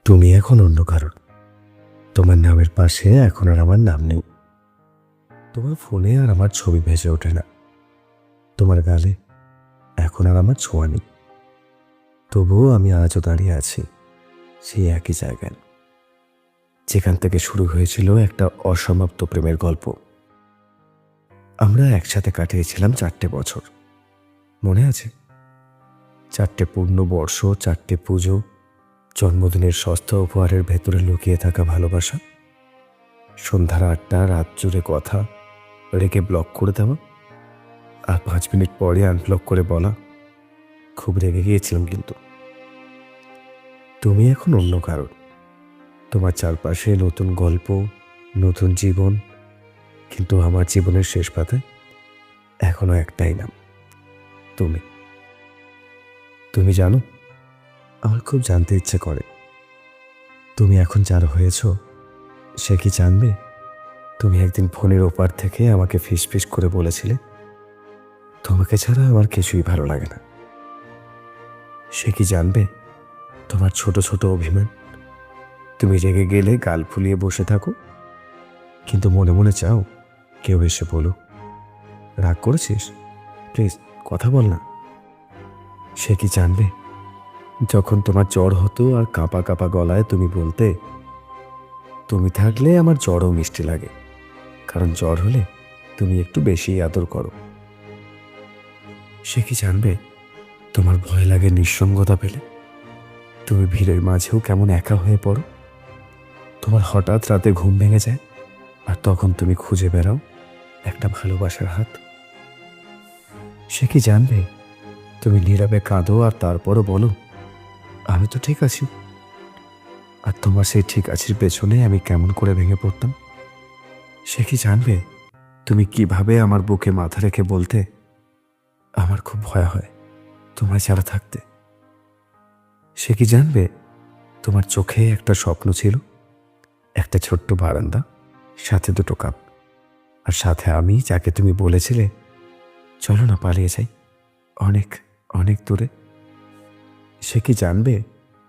তুমি এখন অন্য কারণ। তোমার নামের পাশে এখন আর আমার নাম নেই। তোমার ফোনে আর আমার ছবি ভেসে ওঠে না। তোমার গালে এখন আর আমার ছোঁয়া নেই। তবুও আমি আজও দাঁড়িয়ে আছি সেই একই জায়গায়, যেখান থেকে শুরু হয়েছিল একটা অসমাপ্ত প্রেমের গল্প। আমরা একসাথে কাটিয়েছিলাম 4টে বছর, মনে আছে? 4টে পূর্ণবর্ষ, 4টে পুজো, জন্মদিনের সস্তা উপহারের ভেতরে লুকিয়ে থাকা ভালোবাসা, সন্ধ্যার আড্ডা, রাত জুড়ে কথা, রেখে ব্লক করে দেওয়া, আর 5 মিনিট পরে আনব্লক করে বলা, খুব রেগে গিয়েছিলাম কিন্তু। তুমি এখন অন্য কারণ। তোমার চারপাশে নতুন গল্প, নতুন জীবন, কিন্তু আমার জীবনের শেষ পাতায় এখনো একটাই নাম, তুমি। তুমি জানো, আমার খুব জানতে ইচ্ছে করে, তুমি এখন যার হয়েছ সে কি জানবে? তুমি একদিন ফোনের ওপার থেকে আমাকে ফিস ফিস করে বলেছিলে, তোমাকে ছাড়া আমার কিছুই ভালো লাগে না। সে কি জানবে তোমার ছোট ছোট অভিমান? তুমি রেগে গেলে গাল ফুলিয়ে বসে থাকো, কিন্তু মনে মনে চাও কেউ এসে বলো, রাগ করেছিস, প্লিজ কথা বল না। সে কি জানবে যখন তোমার জ্বর হতো আর কাঁপা কাঁপা গলায় তুমি বলতে, তুমি থাকলে আমার জ্বরও মিষ্টি লাগে, কারণ জ্বর হলে তুমি একটু বেশি আদর করো। সে কি জানবে তোমার ভয় লাগে নিঃসঙ্গতা পেলে, তুমি ভিড়ের মাঝেও কেমন একা হয়ে পড়ো, তোমার হঠাৎ রাতে ঘুম ভেঙে যায় আর তখন তুমি খুঁজে বেড়াও একটা ভালোবাসার হাত। সে কি জানবে তুমি নীরবে কাঁদো আর তারপরও বলো, আমি তো ঠিক আছি, আর তোমার সেই ঠিক আছির পেছনে আমি কেমন করে ভেঙে পড়তাম। সে কি জানবে তুমি কিভাবে আমার বুকে মাথা রেখে বলতে, আমার খুব ভয় হয় তোমায় ছাড়া থাকতে। সে কি জানবে তোমার চোখে একটা স্বপ্ন ছিল, একটা ছোট্ট বারান্দা, সাথে 2টো কাপ, আর সাথে আমি যাকে তুমি বলেছিলে, চলো না পালিয়ে যাই অনেক অনেক দূরে। সে কি জানবে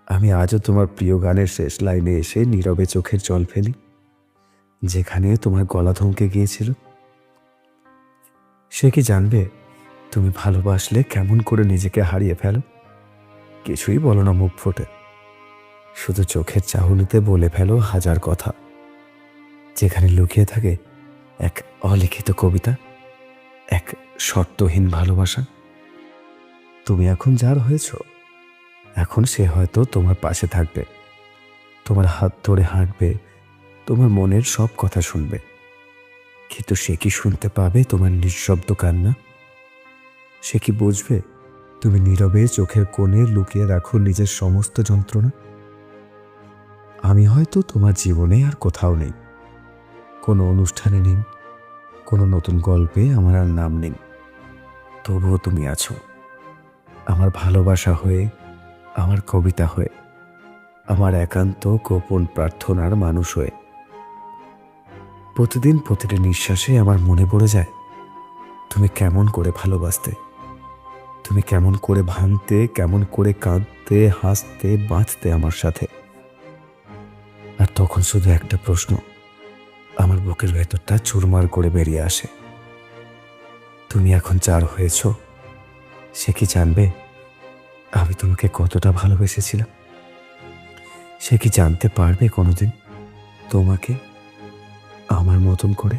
আমি আজও তোমার প্রিয় গানের শেষ লাইনে এসে নীরবে চোখের জল ফেলি, যেখানে তোমার গলা থমকে গিয়েছিল। সে কি জানবে তুমি ভালোবাসলে কেমন করে নিজেকে হারিয়ে ফেলো, কিছুই বলো না মুখ ফুটে, শুধু চোখের চাহনিতে বলে ফেলো হাজার কথা, যেখানে লুকিয়ে থাকে এক অলিখিত কবিতা, এক শর্তহীন ভালোবাসা। তুমি এখন যার হয়েছ, এখন সে হয়তো তোমার পাশে থাকবে, তোমার হাত ধরে হাঁটবে, তোমার মনের সব কথা শুনবে, কিন্তু সে কি শুনতে পাবে তোমার নিঃশব্দ কান্না? সে কি বুঝবে তুমি নীরবে চোখের কোণে লুকিয়ে রাখো নিজের সমস্ত যন্ত্রণা? আমি হয়তো তোমার জীবনে আর কোথাও নেই, কোনো অনুষ্ঠানে নেই, কোনো নতুন গল্পে আমার আর নাম নেই, তবুও তুমি আছো, আমার ভালোবাসা হয়ে, আমার কবিতা হয়ে, আমার একান্ত গোপন প্রার্থনার মানুষ হয়ে। প্রতিদিন প্রতিটি নিঃশ্বাসে আমার মনে পড়ে যায় তুমি কেমন করে ভালোবাসতে, তুমি কেমন করে ভাঙতে, কেমন করে কাঁদতে, হাসতে, বাঁচতে আমার সাথে। আর তখন শুধু একটা প্রশ্ন আমার বুকের ভেতরটা চুরমার করে বেরিয়ে আসে, তুমি এখন যার হয়েছ সে কি জানবে আমি তোমাকে কতটা ভালোবেসেছিলাম? সে কি জানতে পারবে কোনোদিন তোমাকে আমার মতন করে?